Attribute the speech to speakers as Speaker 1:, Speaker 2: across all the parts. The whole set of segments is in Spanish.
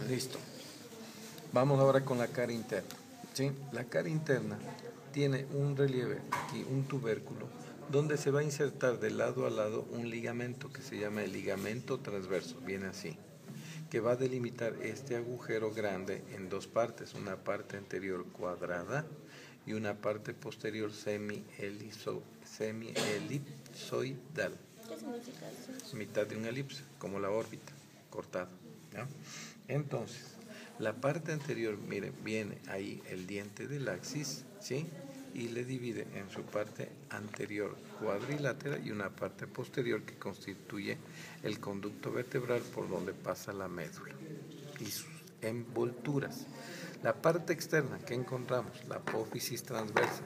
Speaker 1: Listo. Vamos ahora con la cara interna. ¿Sí? La cara interna tiene un relieve aquí, un tubérculo, donde se va a insertar de lado a lado un ligamento que se llama el ligamento transverso, viene así, que va a delimitar este agujero grande en dos partes, una parte anterior cuadrada y una parte posterior semi-elipsoidal.
Speaker 2: ¿Qué significa eso?
Speaker 1: Mitad de una elipse, como la órbita, cortada. ¿Ya? Entonces, la parte anterior, miren, viene ahí el diente del axis, ¿sí? Y le divide en su parte anterior cuadrilátera y una parte posterior que constituye el conducto vertebral por donde pasa la médula y sus envolturas. La parte externa que encontramos, la apófisis transversa.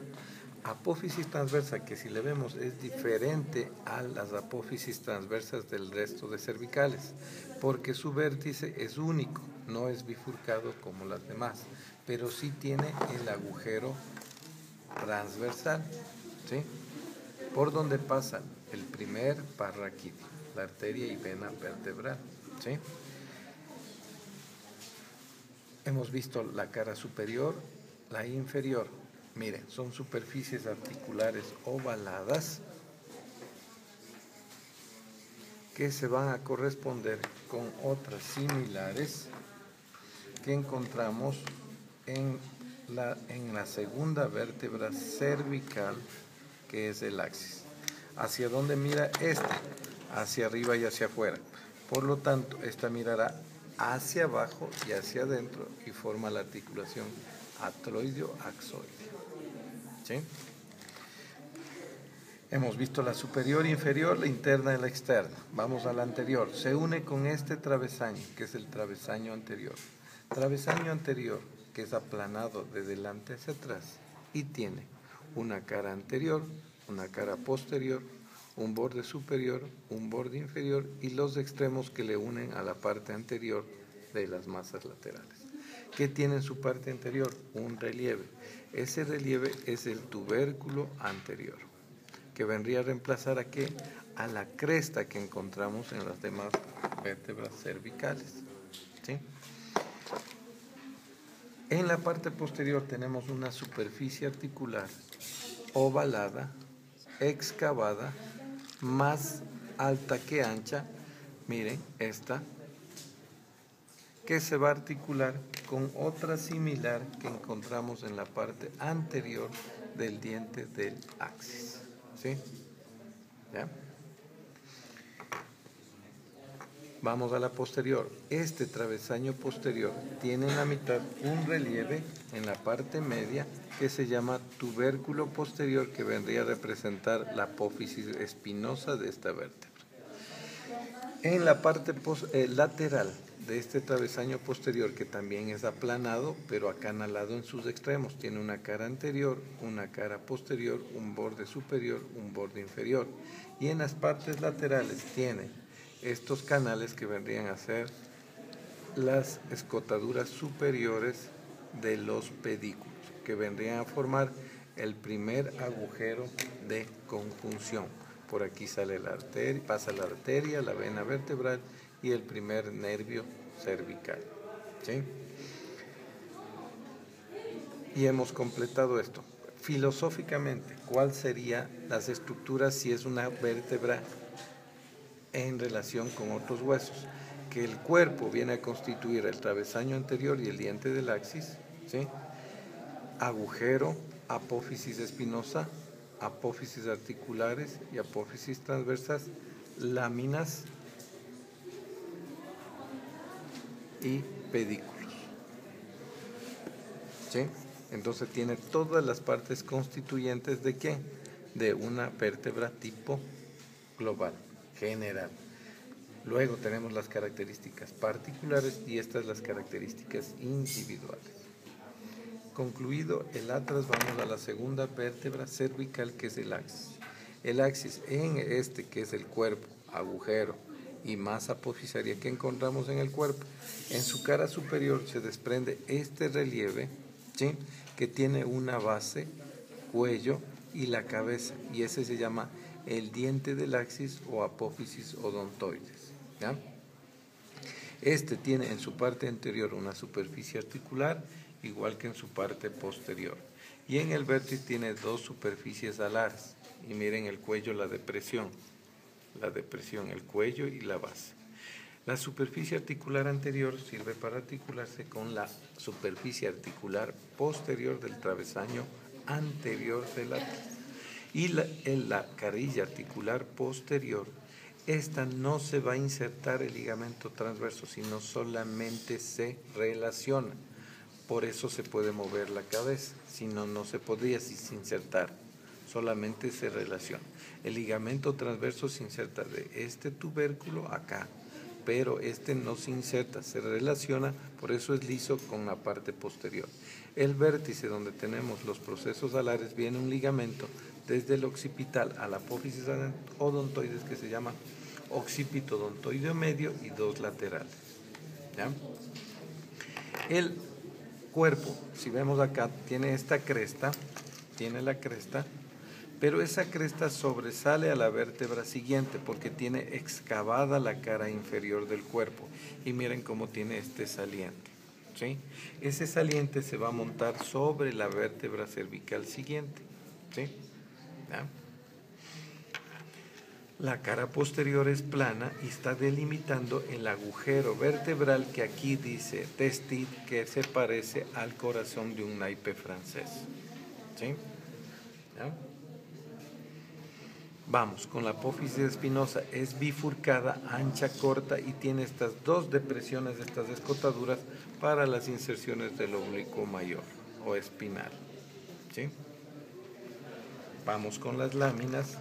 Speaker 1: Apófisis transversa que si le vemos es diferente a las apófisis transversas del resto de cervicales, porque su vértice es único, no es bifurcado como las demás, pero sí tiene el agujero transversal, ¿sí? Por donde pasa el primer parraquídeo, la arteria y vena vertebral, ¿sí? Hemos visto la cara superior, la inferior. Miren, son superficies articulares ovaladas que se van a corresponder con otras similares que encontramos en la segunda vértebra cervical, que es el axis. ¿Hacia dónde mira esta? Hacia arriba y hacia afuera. Por lo tanto, esta mirará hacia abajo y hacia adentro y forma la articulación atroideo-axoideo. ¿Sí? Hemos visto la superior, inferior, la interna y la externa. Vamos a la anterior. Se une con este travesaño, que es el travesaño anterior. Travesaño anterior, que es aplanado de delante hacia atrás y tiene una cara anterior, una cara posterior, un borde superior, un borde inferior y los extremos que le unen a la parte anterior de las masas laterales. ¿Qué tiene en su parte anterior? Un relieve. Ese relieve es el tubérculo anterior, que vendría a reemplazar a qué? A la cresta que encontramos en las demás vértebras cervicales. ¿Sí? En la parte posterior tenemos una superficie articular ovalada, excavada, más alta que ancha, miren, esta, que se va a articular con otra similar que encontramos en la parte anterior del diente del axis. ¿Sí? ¿Ya? Vamos a la posterior. Este travesaño posterior tiene en la mitad un relieve en la parte media que se llama tubérculo posterior, que vendría a representar la apófisis espinosa de esta vértebra. En la parte lateral de este travesaño posterior, que también es aplanado, pero acanalado en sus extremos, tiene una cara anterior, una cara posterior, un borde superior, un borde inferior. Y en las partes laterales tiene estos canales que vendrían a ser las escotaduras superiores de los pedículos, que vendrían a formar el primer agujero de conjunción. Por aquí sale la arteria, pasa la arteria, la vena vertebral y el primer nervio cervical. ¿Sí? Y hemos completado esto. Filosóficamente, ¿cuál serían las estructuras si es una vértebra en relación con otros huesos? Que el cuerpo viene a constituir el travesaño anterior y el diente del axis, ¿sí? Agujero, apófisis espinosa, apófisis articulares y apófisis transversas, láminas y pedículos. ¿Sí? Entonces tiene todas las partes constituyentes ¿de qué? De una vértebra tipo global, general. Luego tenemos las características particulares y estas las características individuales. Concluido el atlas, vamos a la segunda vértebra cervical, que es el axis. El axis en este, que es el cuerpo, agujero y masa apofisaria que encontramos en el cuerpo, en su cara superior se desprende este relieve, ¿sí? Que tiene una base, cuello y la cabeza, y ese se llama el diente del axis o apófisis odontoides. ¿Ya? Este tiene en su parte anterior una superficie articular, igual que en su parte posterior. Y en el vértice tiene dos superficies alares. Y miren el cuello, la depresión, el cuello y la base. La superficie articular anterior sirve para articularse con la superficie articular posterior del travesaño anterior del atlas. Y la carilla articular posterior, esta no se va a insertar el ligamento transverso, sino solamente se relaciona. Por eso se puede mover la cabeza, si no, no se podría insertar, solamente se relaciona. El ligamento transverso se inserta de este tubérculo acá, pero este no se inserta, se relaciona, por eso es liso con la parte posterior. El vértice donde tenemos los procesos alares viene un ligamento desde el occipital a la apófisis odontoides que se llama occipito odontoideo medio y dos laterales. ¿Ya? El cuerpo, si vemos acá, tiene esta cresta, tiene la cresta, pero esa cresta sobresale a la vértebra siguiente porque tiene excavada la cara inferior del cuerpo. Y miren cómo tiene este saliente, ¿sí? Ese saliente se va a montar sobre la vértebra cervical siguiente, ¿sí? ¿Ya? La cara posterior es plana y está delimitando el agujero vertebral que aquí dice testit, que se parece al corazón de un naipe francés, ¿sí? ¿Ya? Vamos, con la apófisis espinosa, es bifurcada, ancha, corta y tiene estas dos depresiones, estas escotaduras para las inserciones del oblicuo mayor o espinal, ¿sí? Vamos con las láminas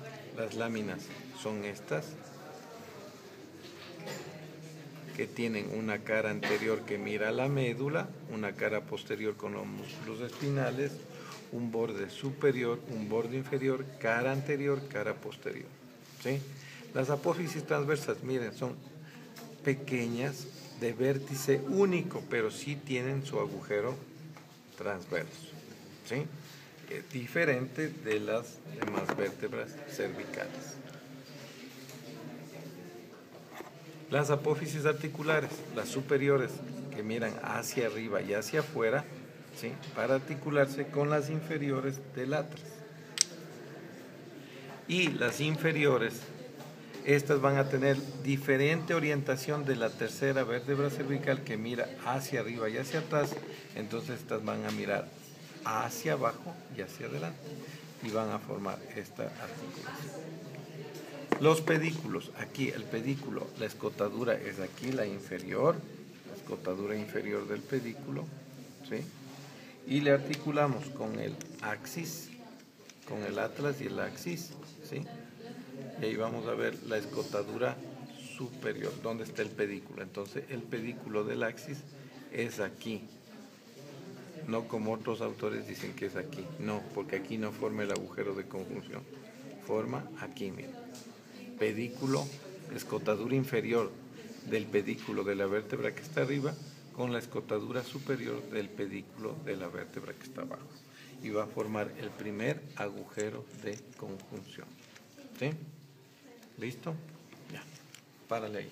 Speaker 1: son estas, que tienen una cara anterior que mira a la médula, una cara posterior con los músculos espinales, un borde superior, un borde inferior, cara anterior, cara posterior, ¿sí? Las apófisis transversas, miren, son pequeñas, de vértice único, pero sí tienen su agujero transverso, ¿sí? Diferente de las demás vértebras cervicales. Las apófisis articulares, las superiores, que miran hacia arriba y hacia afuera, ¿sí? Para articularse con las inferiores del atlas. Y las inferiores, estas van a tener diferente orientación de la tercera vértebra cervical que mira hacia arriba y hacia atrás, entonces estas van a mirar hacia abajo y hacia adelante y van a formar esta articulación. Los pedículos, aquí el pedículo, la escotadura es aquí, la inferior, la escotadura inferior del pedículo, ¿sí? Y le articulamos con el axis, con el atlas y el axis, ¿sí? Y ahí vamos a ver la escotadura superior, ¿dónde está el pedículo? Entonces el pedículo del axis es aquí, no como otros autores dicen que es aquí, no, porque aquí no forma el agujero de conjunción, forma aquí, miren. Pedículo, escotadura inferior del pedículo de la vértebra que está arriba con la escotadura superior del pedículo de la vértebra que está abajo. Y va a formar el primer agujero de conjunción. ¿Sí? ¿Listo? Ya. Párale ahí.